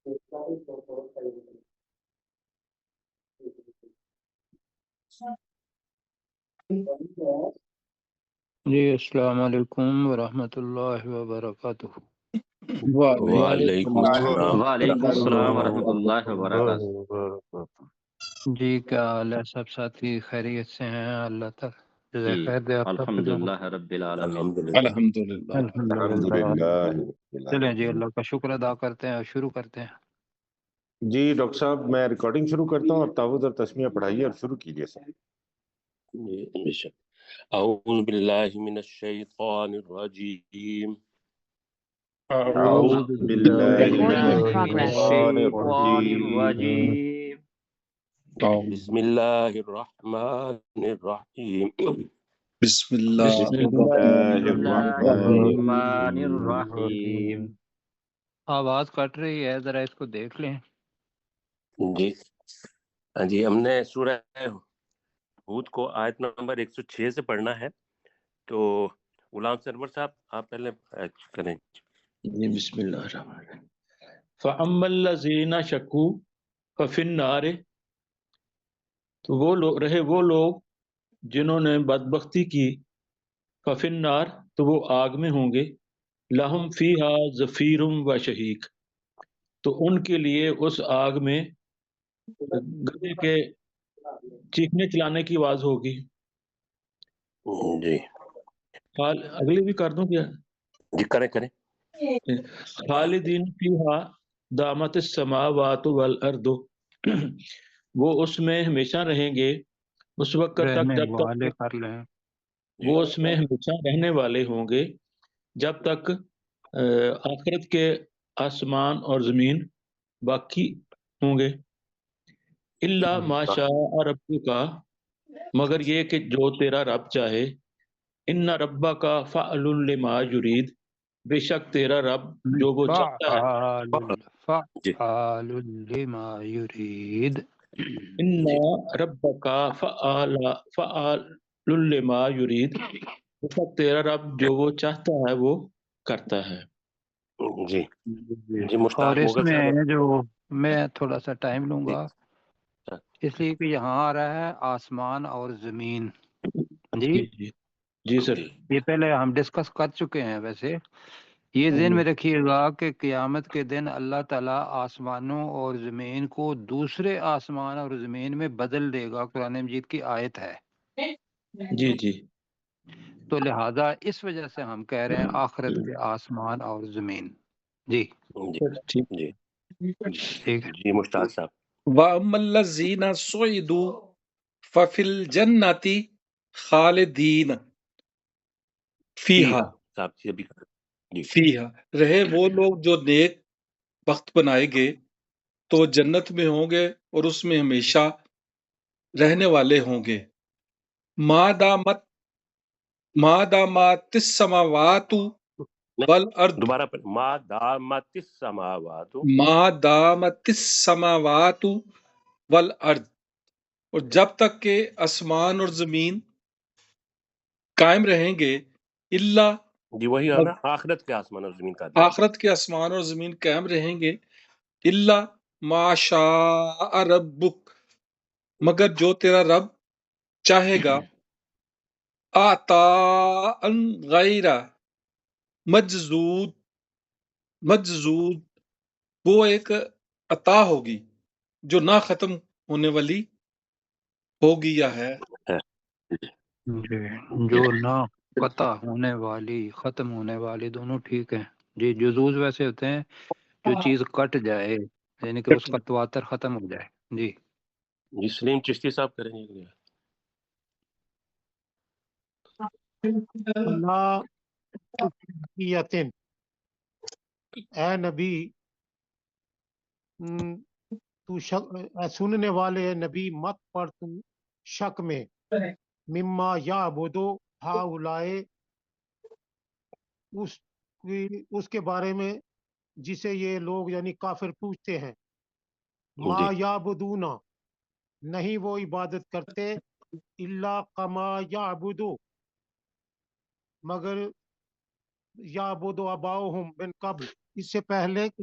جی السلام علیکم ورحمۃ اللہ وبرکاتہ۔ وعلیکم السلام وعلیکم السلام ورحمۃ اللہ وبرکاتہ۔ جی کیا حال ہے سب ساتھی؟ خیریت سے ہیں؟ اللہ تعالیٰ جزائے جی خیر دے آپ سب کو۔ الحمدللہ رب العالمین۔ الحمدللہ الحمدللہ۔ چلیں جی اللہ کا شکر ادا کرتے ہیں اور شروع کرتے ہیں۔ جی ڈاکٹر صاحب میں ریکارڈنگ شروع کرتا ہوں، اور تعوذ اور تسمیہ پڑھائیے اور شروع کیجیے سر۔ بے شک۔ اعوذ باللہ من الشیطان الرجیم، اعوذ باللہ Recording in من progress. الشیطان الشیطان الرجیم، الرجیم۔ بسم اللہ الرحمن الرحیم، بسم بسم اللہ اللہ الرحمن الرحمن الرحیم۔ الرحیم۔ آواز کٹ رہی ہے، ذرا اس کو دیکھ لیں۔ جی ہاں جی، ہم نے سورہ ہود کو آیت نمبر 106 سے پڑھنا ہے، تو غلام سرور صاحب آپ پہلے کریں۔ جی بسم اللہ الرحمن الرحیم۔ فَأَمَّا الَّذِينَ شَكُوا فَفِي النَّارِ، تو وہ لوگ جنہوں نے بدبختی کی، فَفِي النَّارِ، تو وہ آگ میں ہوں گے، لَهُمْ فِيهَا زَفِيرٌ وَشَهِيقٌ، تو ان کے لیے اس آگ میں گدے کے چیخنے چلانے کی آواز ہوگی۔ جی اگلی بھی کر دوں کیا؟ جی کریں کریں۔ خالدین فیہا دامت السماوات والارض، وہ اس میں ہمیشہ رہیں گے اس وقت تک رہنے جب والے تک کر لیں۔ وہ اس میں ہمیشہ رہنے والے ہوں گے جب تک آخرت کے آسمان اور زمین باقی ہوں گے۔ الا ما شاء ربک، مگر یہ کہ جو تیرا رب چاہے، ان ربک فعل لما یرید، بے شک تیرا رب جو وہ چاہتا ہے۔ جی فعال لما یرید۔ ان ربک فعال لما یرید، بے شک تیرا رب جو وہ چاہتا ہے وہ کرتا ہے۔ جی جی اور مشتاق اس مغل میں صاحب۔ جو میں تھوڑا سا ٹائم لوں جی گا، اس لیے کہ یہاں آ رہا ہے آسمان اور زمین۔ جی جی جی جی سر۔ یہ پہلے ہم ڈسکس کر چکے ہیں، ویسے یہ ذہن میں رکھیے گا کہ قیامت کے دن اللہ تعالیٰ آسمانوں اور زمین کو دوسرے آسمان اور زمین میں بدل دے گا، قرآن مجید کی آیت ہے۔ جی جی تو لہذا اس وجہ سے ہم کہہ رہے ہیں آخرت کے آسمان اور زمین۔ جی جی ٹھیک۔ جی ٹھیک ہے۔ جی مشتاق صاحب۔ وَأَمَّا الَّذِينَ سُعِدُوا فَفِي الْجَنَّةِ خَالِدِينَ فِيهَا، صاحب جی ابھی جی فِيهَا، رہے وہ لوگ جو نیک بخت بنائے گئے تو وہ جنت میں ہوں گے اور اس میں ہمیشہ رہنے والے ہوں گے۔ ما دامت السماوات والارض، دوبارہ پڑھ۔ ما دامت السماوات، ما دامت السماوات والارض، اور جب تک کہ آسمان اور زمین قائم رہیں گے، الا، جی وہی ہے نا، آخرت کے آسمان اور زمین کا دیا۔ آخرت کے آسمان اور زمین قائم رہیں گے، الا ما شاء ربک، مگر جو تیرا رب چاہے گا، عطاء غیر مجزود، وہ ایک عطا ہوگی جو نہ ختم ہونے والی ہوگی یا ہے۔ جی جو نہ قطع ہونے والی، ختم ہونے والی، دونوں ٹھیک ہیں۔ جی جزوز ویسے ہوتے ہیں جو چیز کٹ جائے، یعنی کہ اس کا تواتر ختم ہو جائے۔ جی جی سلیم چشتی صاحب کریں گے۔ اللہ یتن، اے نبی، تو سننے والے نبی مت پر تم شک میں، مما یعبدو ہؤلاء، اس کے بارے میں جسے یہ لوگ یعنی کافر پوچھتے ہیں، ما یعبدون، نہیں وہ عبادت کرتے، الا کما یعبدو، مگر یعبدو آباؤہم من قبل، اس سے پہلے کہ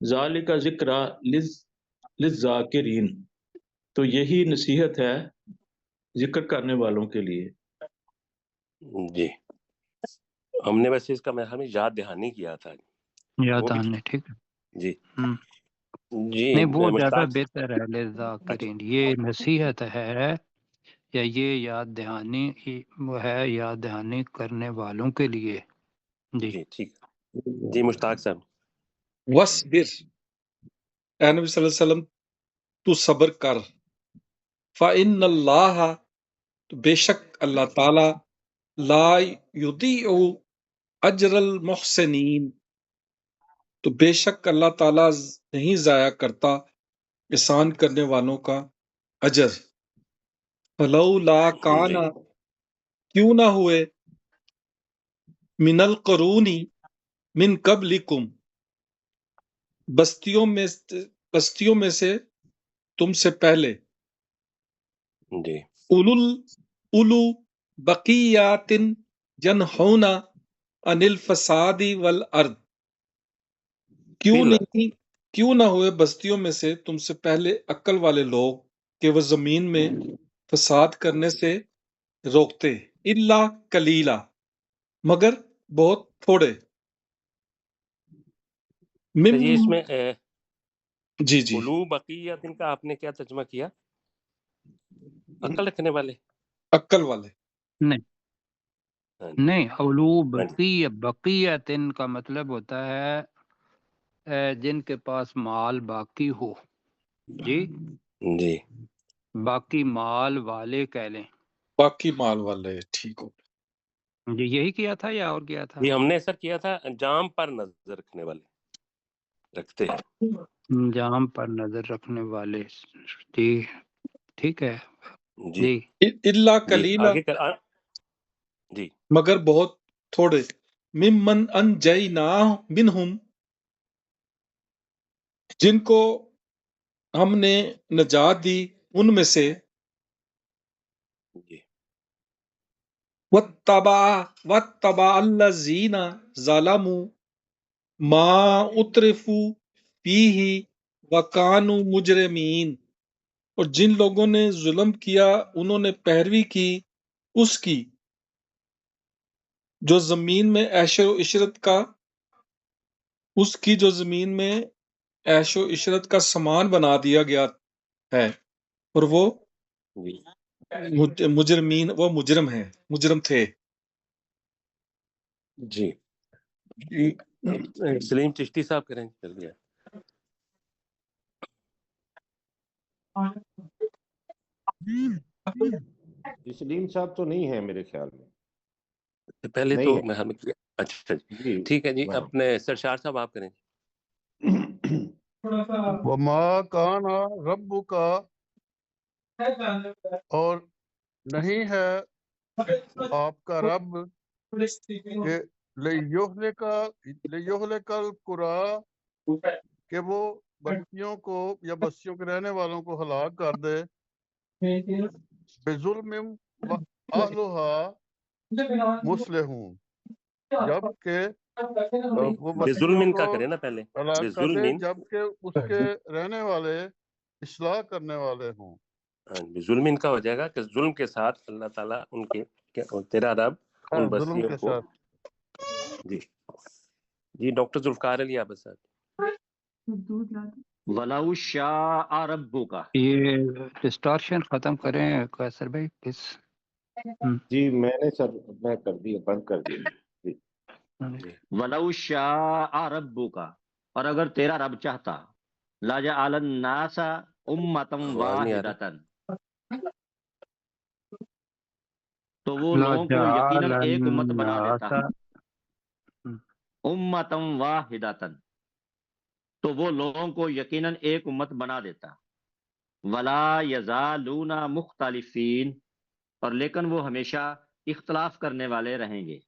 ذالک ذکر للذاکرین، تو یہی نصیحت ہے ذکر کرنے والوں کے لیے۔ جی ہم نے ویسے اس کا میرے خیال میں یاد دہانی کیا تھا، یاد وہ بھی آنے ٹھیک ہے۔ جی ہم، جی نہیں وہ زیادہ مشتاق بہتر ہے للذاکرین، یہ نصیحت ہے یا یہ یاد دہانی وہ ہے، یاد دہانی کرنے والوں کے لیے۔ جی جی ٹھیک جی مشتاق صاحب وَاصْبِرْ، اے نبی صلی اللہ علیہ وسلم تو صبر کر، فَإِنَّ اللَّهَ، تو بے شک اللہ تعالی، لا یضیع اجر المحسنین، تو بے شک اللہ تعالیٰ نہیں ضائع کرتا احسان کرنے والوں کا اجر۔ فلولا کان، جی کیوں نہ ہوئے، من القرونی، من قبلکم، بستیوں میں سے تم سے پہلے، جی اولو بقیات ینہون عن الفساد والارض، کیوں نہ ہوئے بستیوں میں سے تم سے پہلے عقل والے لوگ کہ وہ زمین میں فساد کرنے سے روکتے، الا قلیلا، مگر بہت تھوڑے، جی اس میں جی جی اولو بقیت ان کا آپ نے کیا ترجمہ کیا؟ عقل رکھنے والے؟ عقل والے، نہیں ہاں جی نہیں، اولو ہاں جی بقیتن کا مطلب ہوتا ہے جن کے پاس مال باقی ہو، جی جی باقی مال والے کہہ لیں۔ باقی مال والے، ٹھیک ہو۔ جی یہی کیا تھا یا اور کیا تھا؟ جی ہم نے سر کیا تھا انجام پر نظر رکھنے والے رکھتے ہیں۔ انجام پر نظر رکھنے والے، جی ٹھیک ہے جی جی۔ الا جی قلیلا، آگے جی مگر بہت تھوڑے، ممن انجینا منہم، جن کو ہم نے نجات دی ان میں سے، جی وَاتَّبَعَ الَّذِينَ ظَلَمُوا مَا أُتْرِفُوا فِيهِ وَكَانُوا مُجْرِمِينَ، اور جن لوگوں نے ظلم کیا انہوں نے پیروی کی اس کی جو زمین میں عیش و عشرت کا، اس کی جو زمین میں عیش و عشرت کا سامان بنا دیا گیا ہے، اور وہ جی مجرمین، وہ مجرم ہیں، مجرم تھے۔ جی جی سلیم چشتی صاحب کریں کر دیا۔ سلیم صاحب تو نہیں ہے میرے خیال میں، پہلے نہیں تو ہے میں ہمیں اچھا جی جی ٹھیک ہے جی ہاں۔ اپنے سرشار صاحب آپ کریں۔ وما کان ربک، اور نہیں ہے آپ کا رب کہ لیہلک القری، کہ وہ بستیوں کو یا بستیوں کے رہنے والوں کو ہلاک کر دے، بظلم واہلھا مصلحون، جبکہ وہ بے ظلم بستیوں ان کو کا کریں نا پہلے، ہلاک بے کر ظلم دے ان، جبکہ اس کے رہنے والے اصلاح کرنے والے ہوں۔ بے ظلم ان کا ہو جائے گا کہ ظلم کے ساتھ اللہ تعالیٰ ان کے تیرا رب ہاں، ان ظلم بستیوں کے کو۔ ساتھ۔ جی جی ڈاکٹر ذوالفقار علی عابد صاحب۔ وَلَوْ شَاءَ رَبُّكَ، یہ ڈسٹارشن ختم کریں قیصر بھائی پلیز۔ جی میں نے سر میں کر دیا، بند کر دیا جی۔ جی وَلَوْ شَاءَ رَبُّكَ، اور اگر تیرا رب چاہتا، لَجَعَلَ النَّاسَ أُمَّةً آواز نہیں آ رہی۔ وَاحِدَةً، تو وہ لوگوں کو یقیناً ایک امت بنا دیتا، أُمَّةً وَاحِدَةً، تو وہ لوگوں کو یقیناً ایک امت بنا دیتا، وَلَا يَزَالُونَ مُخْتَلِفِينَ، اور لیکن وہ ہمیشہ اختلاف کرنے والے رہیں گے،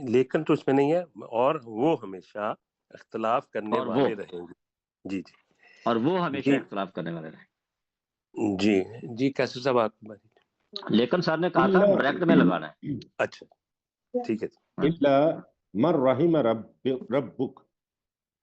لیکن تو اس میں نہیں ہے، اور وہ ہمیشہ اختلاف کرنے اور والے رہیں گے۔ جی جی وہ ہمیشہ جی اختلاف کرنے والے رہیں جی جی کیسر صاحب آپ کی بات۔ گے۔ لیکن سر نے کہا تھا بریکٹ میں لگانا ہے۔ اچھا ٹھیک ہے جی۔ الا من رحم ربک،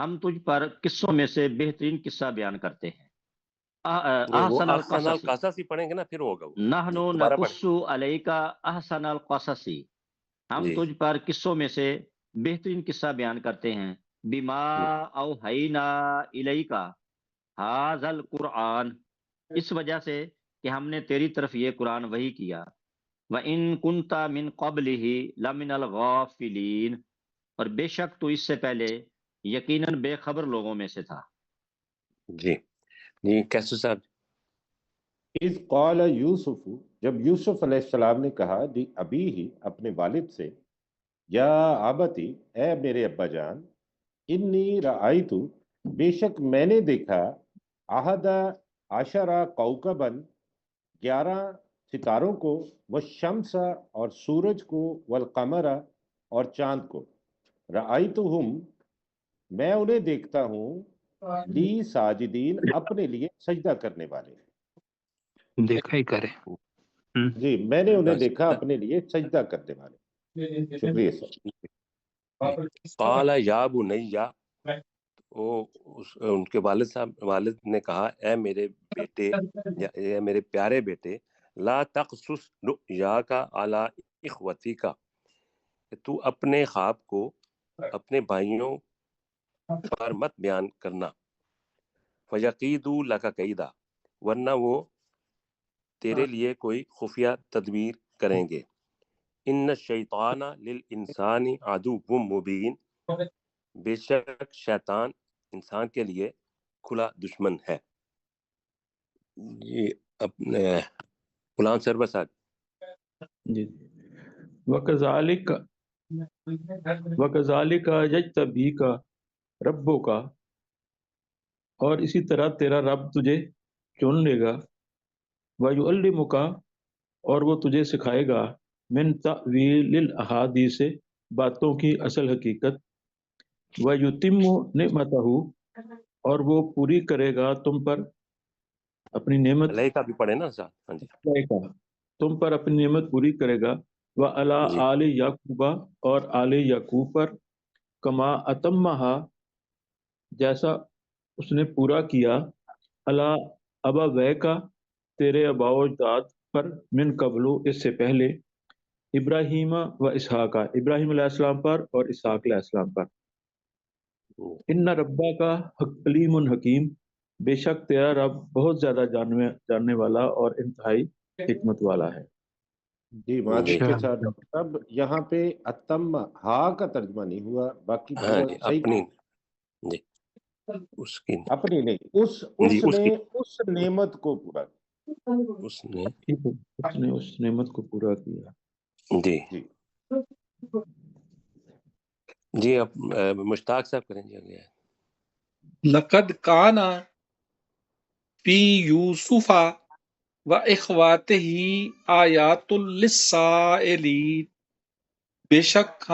ہم تجھ پر قصوں میں سے بہترین قصہ بیان کرتے ہیں یہ وہ احسن احسن القصص القصص ہی پڑھیں گے نا پھر ہوگا وہ. نحن جی دوبارہ پڑھیں. نقص علیک احسن القصص، ہم جی تجھ پر قصوں میں سے بہترین قصہ بیان کرتے ہیں. بما اوحینا الیک ھذا القرآن، اس وجہ سے کہ ہم نے تیری طرف یہ قرآن وحی کیا. وَإِن كُنْتَ مِن قَبْلِهِ لَمِنَ الْغَافِلِينَ، اور بے شک تو اس سے پہلے یقیناً بے خبر لوگوں میں سے تھا. جی جی کیسے صاحب؟ اذ قال یوسف، جب یوسف علیہ السلام نے کہا دی ابی ہی، اپنے والد سے، یا آبتی، اے میرے ابا جان، انی رأیتو، بے شک میں نے دیکھا، احد عشرہ کوکبن، 11 ستاروں کو، والشمس اور سورج کو، والقمر اور چاند کو، رأیتہم، میں انہیں دیکھتا ہوں، لی ساجدین، اپنے لیے سجدہ کرنے والے. دیکھا ہی کرے. جی میں نے انہیں دیکھا اپنے لیے سجدہ کرنے والے. شکریہ سر. قال یا بنیا، ان کے والد نے کہا اے میرے بیٹے، یا اے میرے پیارے بیٹے، لا تقصص رؤیاک علی اخوتک، تو اپنے خواب کو اپنے بھائیوں پر مت بیان کرنا. فیقیدوا لک کیدا، ورنہ وہ تیرے لیے کوئی خفیہ تدبیر کریں گے. ان الشیطان للانسان عدو مبین، بے شک شیطان انسان کے لیے کھلا دشمن ہے. یہ اپنے غلام سرور صاحب. جی وَكَذَلِكَ يَجْتَبِيكَ رَبُّكَ، اور اسی طرح تیرا رب تجھے چن لے گا. وَيُعَلِّمُكَ، اور وہ تجھے سکھائے گا، من تأویل الاحادیث، باتوں کی اصل حقیقت. وَيُتِمُّ نِعْمَتَهُ، اور وہ پوری کرے گا تم پر اپنی نعمت. علیہ کا بھی پڑھے نا صاحب. ہاں جی تم پر اپنی نعمت پوری کرے گا. وَعَلَىٰ جی آلِ یعقوب، اور آل یعقوب پر، کما اتمہا، جیسا اس نے پورا کیا، علی ابویکا، تیرے آباء و اجداد پر، من قبل، اس سے پہلے، ابراہیم و اسحاق، ابراہیم علیہ السلام پر اور اسحاق علیہ السلام پر. ان ربا کا علیم حکیم، بے شک تیرا رب بہت زیادہ جاننے والا اور انتہائی حکمت والا ہے. جی معذرت کے ساتھ ڈاکٹر صاحب، یہاں پہ اتم ہا کا ترجمہ نہیں ہوا، باقی ہاں پورا جی صحیح. اپنی جی اس کی اپنی نہیں، اس جی نے اس نعمت کو پورا کیا. اس نے اس نے اس نعمت کو پورا کیا. جی جی جی اب مشتاق صاحب کریں جی آگے. لقد کان فی یوسف و اخواتہ آیات للسائلین، بے شک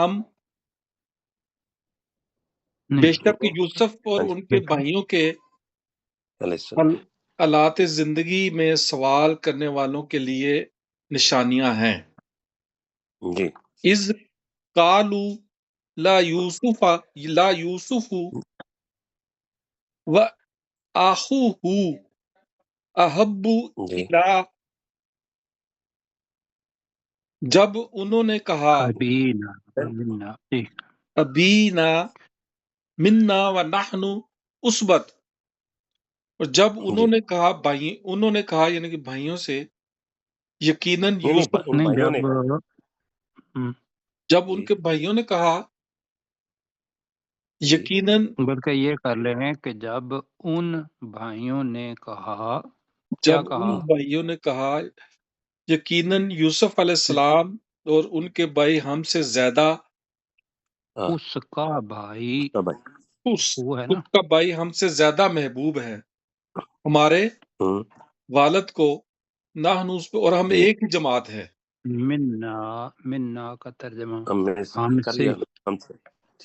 یوسف اور ان کے بھائیوں کے علیہ السلام. آلات زندگی میں سوال کرنے والوں کے لیے نشانیاں ہیں. جی اذ قالوا لا یوسف و اخوہ احب جی الی، جب انہوں نے کہا ابینا منا، جی ابینا منا و نحن عصبت، اور جب انہوں نے کہا یعنی کہ بھائیوں سے، یقیناً نہیں یوسف، ان نہیں بھائیوں نے جب کہا. جب ان جی کے بھائیوں نے کہا، جی یقیناً بلکہ یہ کر لیں کہ جب ان بھائیوں نے کہا، کیا جب کہا؟ ان بھائیوں نے کہا، یقیناً یوسف علیہ السلام اور ان کے بھائی ہم سے زیادہ، ہاں اس کا بھائی اس کا بھائی. وہ ہے اس نا، کا بھائی ہم سے زیادہ محبوب ہے ہمارے ہوں والد کو، نحن اس پہ، اور ہم جی ایک ہی جماعت ہے. منا کا ترجمہ ہم نے ہم کر سے، لیا ہم سے.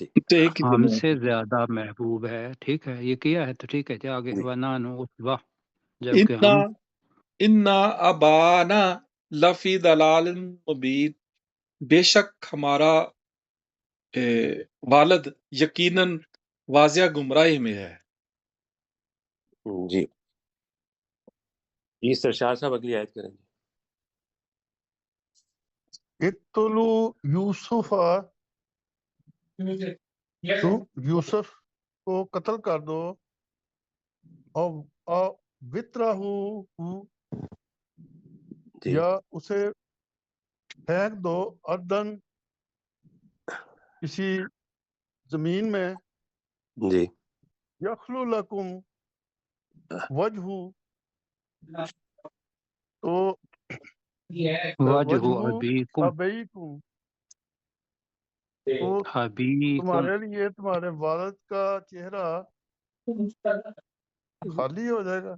جی تو ایک ہی ہم جماعت سے ہے. زیادہ محبوب ہے. ٹھیک ہے، یہ کیا ہے تو ٹھیک ہے. آگے جی ونانو اسبہ، جبکہ ہم انا ابانا لفی دلال مبین، بے شک ہمارا والد یقیناً واضح گمراہی میں ہے۔ جی سرشار صاحب اگلی آیت کریں گے۔ اقتلو یوسف یوسف کو قتل کر دو اور وطرہو جی یا اسے پھینک دو اردن کسی زمین میں جی یخلو لکم وجہ تو وجہ وجہ ابیکم ابیکم تو ابیکم تمہارے لیے تمہارے والد کا چہرہ خالی ہو جائے گا،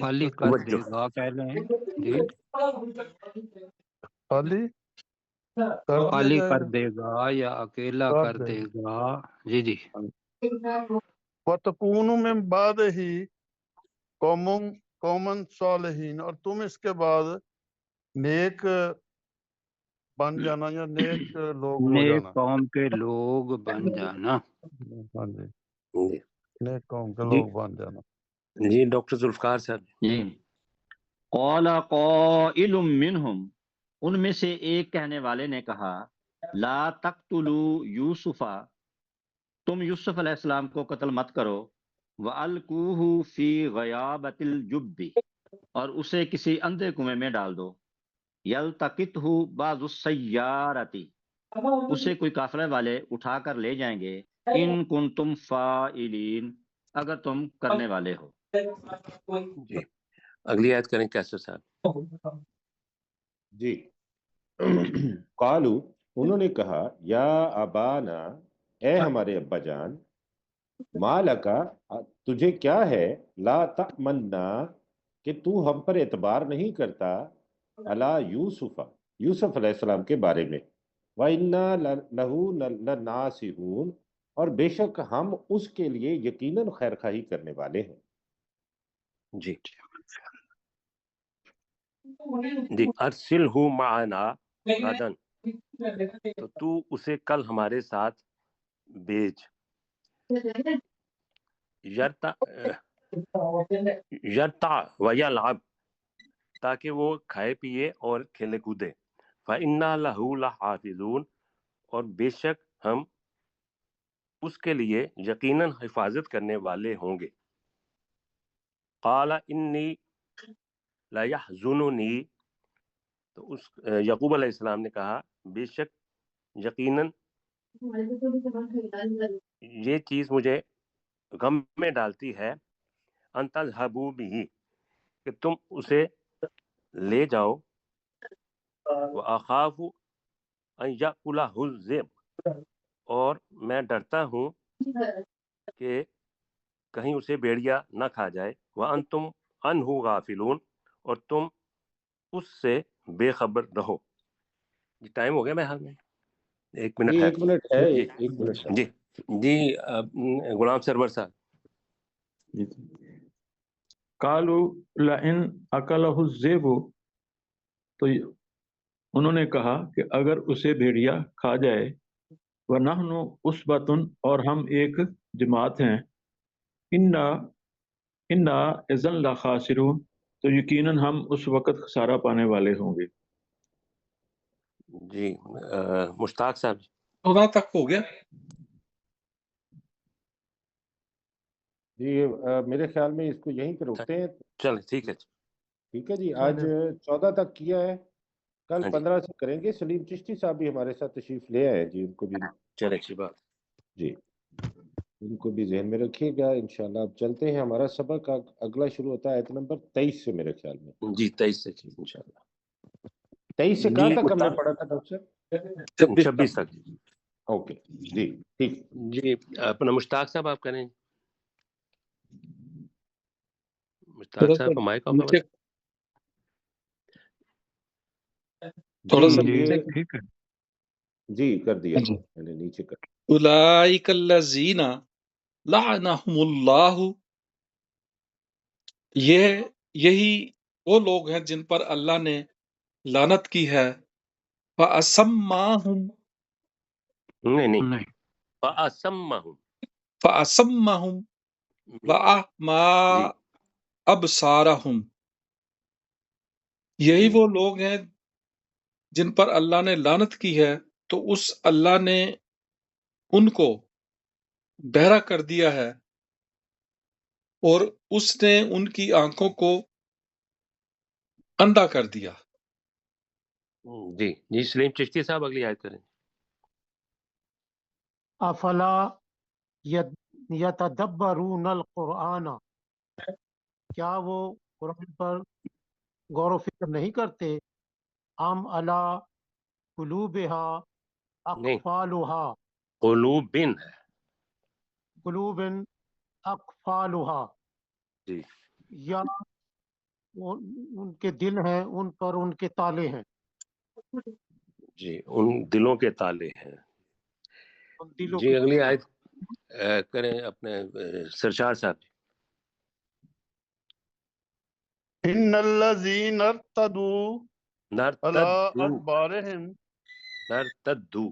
خالی کر وجہ دے گا کہہ لیں جی خالی کر دیا خالی جائے کر گا، دے گا یا اکیلا کر کر دے دے گا۔ گا۔ جی جی وَتَكُونُ مِن بَعْدِهِ قومًا صالحین، اور تم اس کے بعد نیک بن جانا یا نیک لوگ ہو نیک جانا۔ قوم کے لوگ بن جانا۔ ہاں جی، جی نیک قوم کے جی لوگ بن جانا۔ جی ڈاکٹر ذوالفقار صاحب۔ جی قال قائل منہم، ان میں سے ایک کہنے والے نے کہا لا تقتلوا یوسفا، تم یوسف علیہ السلام کو قتل مت کرو، وَأَلْقُوهُ فِي غَيَابَتِ الْجُبِّ، اور اسے کسی اندھے کنویں میں ڈال دو، يَلْتَقِطْهُ بَعْضُ السَّيَّارَةِ، اسے کوئی قافلے والے اٹھا کر لے جائیں گے، ان کنتم فاعلین، اگر تم کرنے والے ہو۔ جی اگلی آیت کریں کیسر صاحب۔ جی قالو، انہوں نے کہا یا ابانا، اے ہمارے ابا جان، مالکا، تجھے کیا ہے، لا تأمنا، کہ تو ہم پر اعتبار نہیں کرتا، علی یوسف، یوسف علیہ السلام کے بارے میں، وَإِنَّا لَهُ لَنَاصِحُونَ، اور بے شک ہم اس کے لیے یقیناً خیر خواہی کرنے والے ہیں۔ جی جی ارسلہ معنا غدن، تو تو اسے کل ہمارے ساتھ بھیج، یرتع ویلعب، تاکہ وہ کھائے پیے اور کھیلے کودے، فإنا لہ لحافظون، اور بے شک ہم اس کے لیے یقیناً حفاظت کرنے والے ہوں گے۔ قال انی لیحزننی، تو اس یعقوب علیہ السلام نے کہا بے شک یقیناً یہ چیز مجھے غم میں ڈالتی ہے، ان تذهبوا به، کہ تم اسے لے جاؤ، واخاف ان یاکلہ الذئب، اور میں ڈرتا ہوں کہ کہیں اسے بھیڑیا نہ کھا جائے، وانتم عنہ غافلون، اور تم اس سے بے خبر رہو۔ جی ٹائم ہو گیا میں حال میں، ایک منٹ یہ ہے۔ ایک منٹ ہے، جی ایک منٹ ہے۔ جی جی غلام سرور صاحب۔ قالوا لئن اکلہ الذئب، تو انہوں نے کہا کہ اگر اسے بھیڑیا کھا جائے، وَنَحْنُ عُصْبَةٌ، اور ہم ایک جماعت ہیں، اِنَّا اِذًا لَخَاسِرُونَ، تو یقیناً ہم اس وقت خسارہ پانے والے ہوں گے۔ جی مشتاق صاحب۔ 14 تک ہو گیا۔ جی میرے خیال میں اس کو یہیں پہ روکتے ہیں۔ چلیں ٹھیک ہے۔ ٹھیک ہے جی، آج 14 تک کیا ہے، کل ہاں جی 15 سے کریں گے۔ سلیم چشتی صاحب بھی ہمارے ساتھ تشریف لے آئے جی، ان کو بھی چلیں اچھی بات۔ جی ان کو بھی ذہن میں رکھیے گا۔ انشاءاللہ اب چلتے ہیں، ہمارا سبق اگلا شروع ہوتا ہے آیت نمبر 23 سے میرے خیال میں۔ جی 23 سے انشاءاللہ۔ 23 سے کہاں تک ہم نے پڑھا تھا ڈاکٹر صاحب؟ 26 تک۔ اوکے جی ٹھیک۔ جی اپنا مشتاق صاحب آپ کریں۔ مشتاق صاحب کا مائک آف ہے۔ تھوڑا سا جی یہ ٹھیک ہے جی کر دیا میں نے، نیچے کر۔ اولئک الذین لعنہم اللہ، یہی وہ لوگ ہیں جن پر اللہ نے لعنت کی ہے، فَأَسَمَّاهُمْ، نہیں نہیں فَأَسَمَّهُمْ، فَأَصَمَّهُمْ وَأَعْمَى جی أَبْصَارَهُمْ، یہی جی وہ لوگ ہیں جن پر اللہ نے لعنت کی ہے، تو اس اللہ نے ان کو بہرا کر دیا ہے اور اس نے ان کی آنکھوں کو اندھا کر دیا۔ جی جی سلیم چشتی صاحب اگلی آیت کریں۔ افلا یتدبرون القرآن، کیا وہ قرآن پر غور و فکر نہیں کرتے؟ ام علی قلوبہا نہیں، اقفالہا، قلوبن ہے۔ قلوب اقفالہا، جی یا ان کے دل ہیں، ان پر ان کے تالے ہیں، جی ان دلوں کے تالے ہیں۔ ان دلوں جی کے اگلی آیت کریں اپنے سرشار صاحب۔ ان الذین ارتدوا علی نرتدو ادبارہم، نرتدو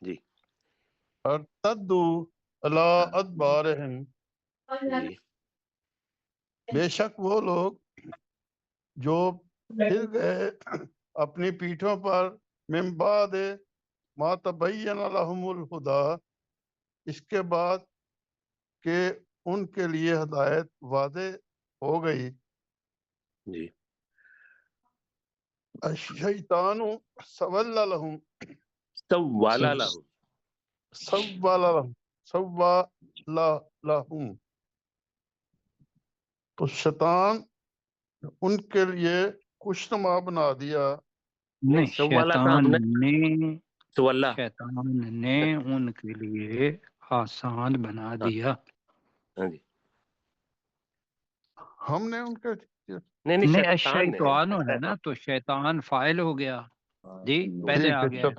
جی ارتدوا علی ادبارہم، جی بے شک وہ لوگ جو پھر گئے اپنی پیٹھوں پر من بعد ما تبین لہم الہدی، اس کے بعد کہ ان کے لیے ہدایت واضح ہو گئی۔ جی الشیطان سول لہم، سوالا لہم سول لہم، تو شیطان ان کے لیے خوشنما بنا دیا۔ نہیں، سوالا تھا ہم نے، سوالا شیطان نے ان کے لیے آسان بنا دیا۔ ہاں جی ہم نے ان کے نہیں نہیں، شیطان نے الشیطان ہے نا، تو شیطان فاعل ہو گیا جی، پہلے آ گیا ہے۔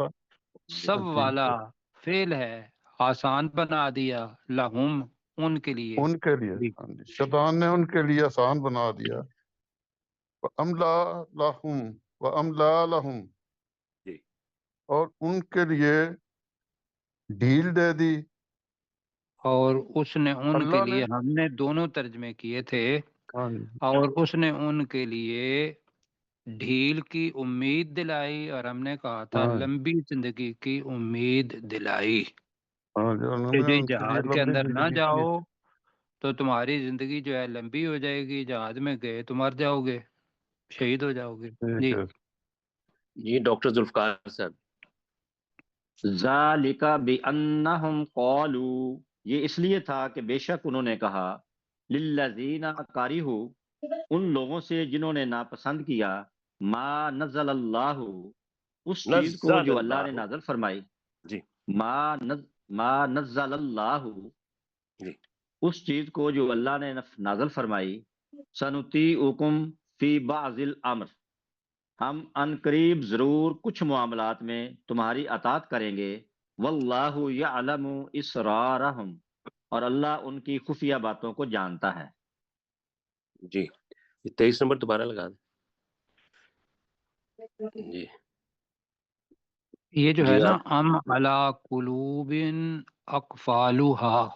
سب والا فعل ہے، آسان بنا دیا، لہم ان کے لیے۔ ان کے لیے جی ہاں جی، شیطان نے ان کے لیے آسان بنا دیا۔ وَأَمْلَا لَهُمْ وَأَمْلَا لَهُمْ، جی اور ان کے لیے ڈھیل دے دی۔ اور اس نے ان کے اللہ نے لیے، ہم نے دونوں ترجمے کیے تھے، ہاں جی اور اس نے ان کے لیے ڈھیل کی امید دلائی، اور ہم نے کہا تھا ہاں لمبی زندگی کی امید دلائی ہاں جی، انہوں کہ نے جی ان کے لیے جہاد کے لمبی اندر نہ زندگی کی۔ جاؤ تو تمہاری زندگی جو ہے لمبی ہو جائے گی، جہاد میں گئے تو مر جاؤ گے، شہید ہو جاؤ گے۔ ٹھیک جی ہے، جی ڈاکٹر ذوالفقار صاحب۔ ذالک بانہم قالوا، یہ اس لیے تھا کہ بے شک انہوں نے کہا، للذین کارہوا، ان لوگوں سے جنہوں نے ناپسند کیا، ما نزل اللہ، اس چیز کو نزل جو اللہ نے اللہ نازل فرمائی، جی ما نزل اللہ، جی اس چیز کو جو اللہ نے نازل فرمائی، سنطیعکم فی بعض الامر، ہم ان قریب ضرور کچھ معاملات میں تمہاری اطاعت کریں گے، واللہ یعلم اسرارہم، اور اللہ ان کی خفیہ باتوں کو جانتا ہے۔ جی 23 نمبر دوبارہ لگا دیں۔ جی یہ جو ہے جی نا، آپ ام علی قلوب اقفالها،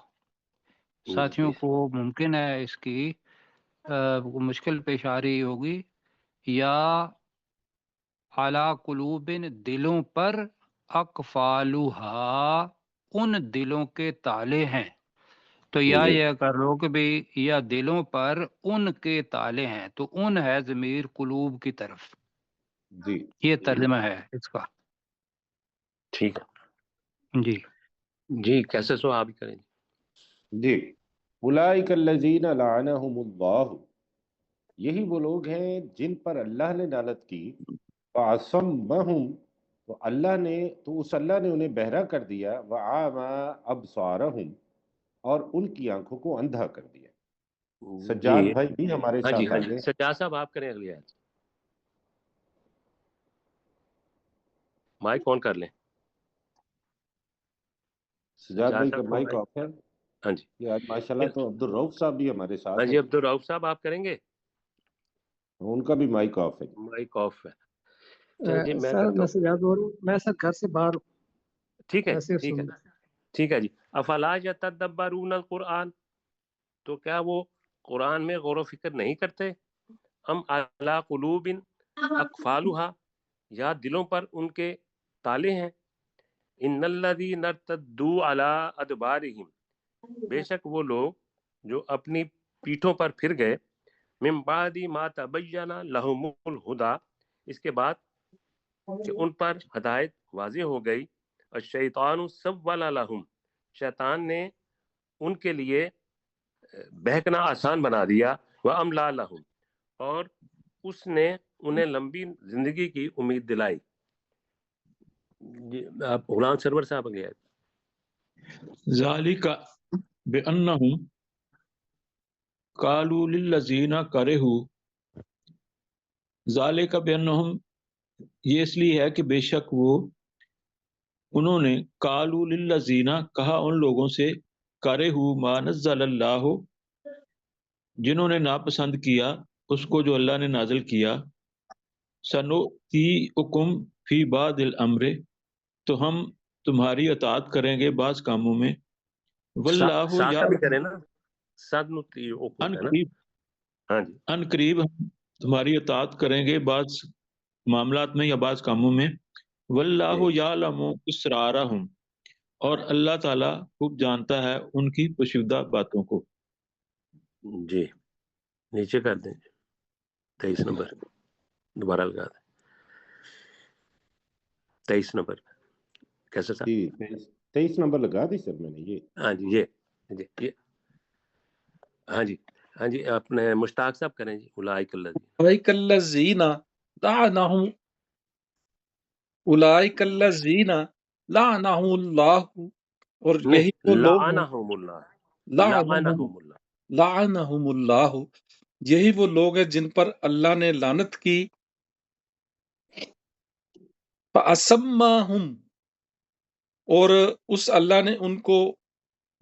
ساتھیوں جی کو ممکن ہے اس کی مشکل پیش آ رہی ہوگی، یا علی قلوب دلوں پر، اقفالها ان دلوں کے تالے ہیں، تو یا جی یہ کر لو کہ بھی یا دلوں پر ان کے تالے ہیں، تو ان ہے ضمیر قلوب کی طرف، جی یہ ترجمہ ہے اس کا۔ ٹھیک ہے جی جی کیسے سو آپ ہی کریں گے۔ جی اولئک الذین لعنہم اللہ، یہی وہ لوگ ہیں جن پر اللہ نے لعنت کی، فَأَصَمَّهُمْ، تو اس اللہ نے انہیں بہرا کر دیا، وَأَعْمَى أَبْصَارَهُمْ، اور ان کی آنکھوں کو اندھا کر دیا۔ جی سجاد بھائی بھی ہمارے ہاں جی ساتھ ہاں آ جی گئے۔ سجاد صاحب آپ کریں اگلی آیت۔ مائک آن کر لیں سجاد بھائی کا صاحب مائک آف ہے۔ ہاں جی یہ آج ماشاءاللہ تو عبدالرؤف صاحب بھی ہمارے ہاں ساتھ جی ہیں، عبدالرؤف صاحب آپ کریں گے، ان کا بھی مائک آف ہے۔ مائک آف ہے۔ چلیں جی میں سر کرتا میں ہوں، سجاد بول رہا ہوں، میں سر گھر سے باہر ہوں، ٹھیک ہے ایسے ٹھیک ہے سن ٹھیک ہے جی افلا یتدبرون القرآن، تو کیا وہ قرآن میں غور و فکر نہیں کرتے؟ ام علی قلوب اقفالها، یا دلوں پر ان کے تالے ہیں؟ ان الذین ارتدوا علی ادبارہم، بے شک وہ لوگ جو اپنی پیٹھوں پر پھر گئے، من بعد ما تبین لہم الہدی، اس کے بعد کہ ان پر ہدایت واضح ہو گئی، الشیطان سول لہم، شیطان نے ان کے لیے بہکنا آسان بنا دیا، وَأَمْلَى لَهُمْ، اور اس نے انہیں لمبی زندگی کی امید دلائی۔ آپ غلام سرور صاحب اگلی آیت۔ ذالک بأنہم قالوا للذین کرہوا، ذالک بأنہم، یہ اس لیے ہے کہ بے شک وہ انہوں نے قالوا للذین، کہا ان لوگوں سے، کرہوا ما نزل اللہ، جنہوں نے ناپسند کیا اس کو جو اللہ نے نازل کیا، سنؤتیکم فی بعض الامر، تو ہم تمہاری اطاعت کریں گے بعض کاموں میں، واللہ سا یا کا بھی کریں نا، سد نطیعکم ان ہے نا، قریب، ہاں جی ان قریب ہم تمہاری اطاعت کریں گے بعض معاملات میں یا بعض کاموں میں، واللہ جی یعلم اسرارہم، اور اللہ تعالیٰ خوب جانتا ہے ان کی پوشیدہ باتوں کو۔ جی، نیچے کر دیں 23 نمبر، دوبارہ لگا دیں 23 نمبر، کیسے صاحب؟ جی 23 نمبر لگا دی سر میں نے یہ۔ ہاں جی یہ ہاں جی اپنے مشتاق صاحب کریں جی، اولئک الذین، اولئک الذین لعنہم، اولئک الذین لعنہم اللہ، اور یہی وہ نہیں لوگ ہیں، لعنہم اللہ، لعنہم لعنہم اللہ، لعنہم اللہ، یہی وہ لوگ ہیں جن پر اللہ نے لعنت کی، فَأَسَمَّاهُمْ، اور اس اللہ نے ان کو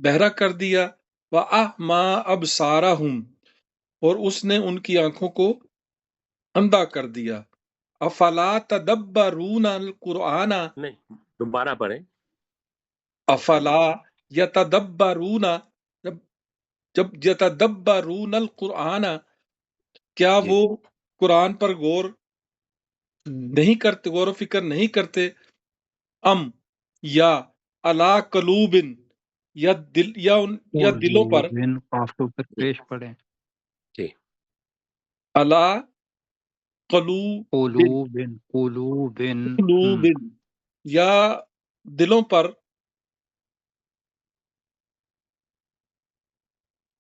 بہرا کر دیا، وَأَعْمَىٰ أَبْصَارَهُمْ، اور اس نے ان کی آنکھوں کو اندھا کر دیا۔ افلا تدبرون القرآن، نہیں دوبارہ پڑھیں، افلا یتدبرون، جب یتدبرون القرآن، کیا جی وہ قرآن پر غور نہیں کرتے، غور و فکر نہیں کرتے، ام یا علی قلوب، یا دلوں پر، قاف کے اوپر پیش پڑھیں، جی علی قلوب، قلوب قلوب، یا دلوں پر،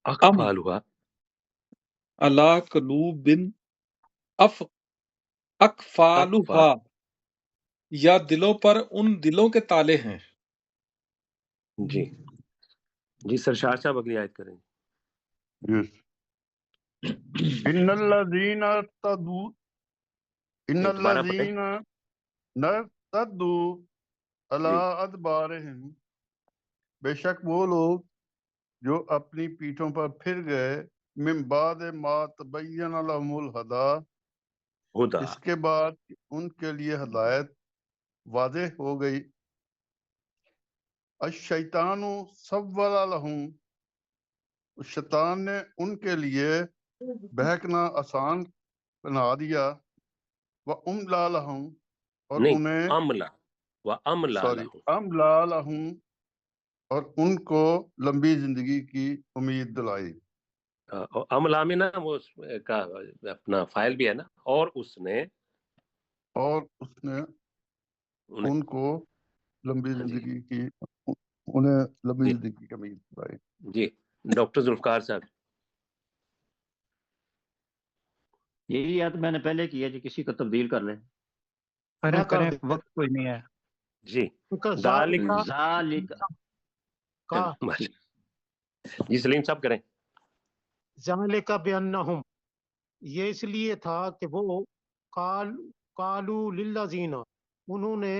ام اقفالها، علی قلوب اقفال، اقفالها، یا دلوں پر ان دلوں کے تالے ہیں۔ جی سرشار صاحب اگلی آیت کریں۔ Yes. ان الذین ارتدوا، ان نہیں دوبارہ پڑھیں، الذین ارتدوا علی جی ادبارہم، بے شک وہ لوگ جو اپنی پیٹھوں پر پھر گئے، من بعد ما تبین لهم الہدی، ہدا، اس کے بعد ان کے لیے ہدایت واضح ہو گئی، الشیطان سول لهم، شیطان نے ان کے لیے بہکنا آسان بنا دیا، وَأُمْلَى لَهُمْ، اور نہیں انہیں املا وَأَمْلَى لَهُمْ، أَمْلَى لَهُمْ، اور ان کو لمبی زندگی کی امید دلائی۔ املا میں نا وہ کا اپنا فائل بھی ہے نا، اور اس نے اور اس نے انہیں، ان کو لمبی ہاں جی زندگی کی، انہیں لمبی جی زندگی کی امید دلائی۔ جی ڈاکٹر ذوالفقار صاحب، یہی یاد میں نے پہلے کیا جی، کسی کو تبدیل کر لیں۔ کریں میں کر کریں، دیتا وقت کوئی نہیں ہے۔ جی ہوں۔ ذالک، ذالک، کا جی سلیم صاحب کریں۔ ذالک بأنہم، یہ اس لیے تھا کہ وہ قالوا للذین، انہوں نے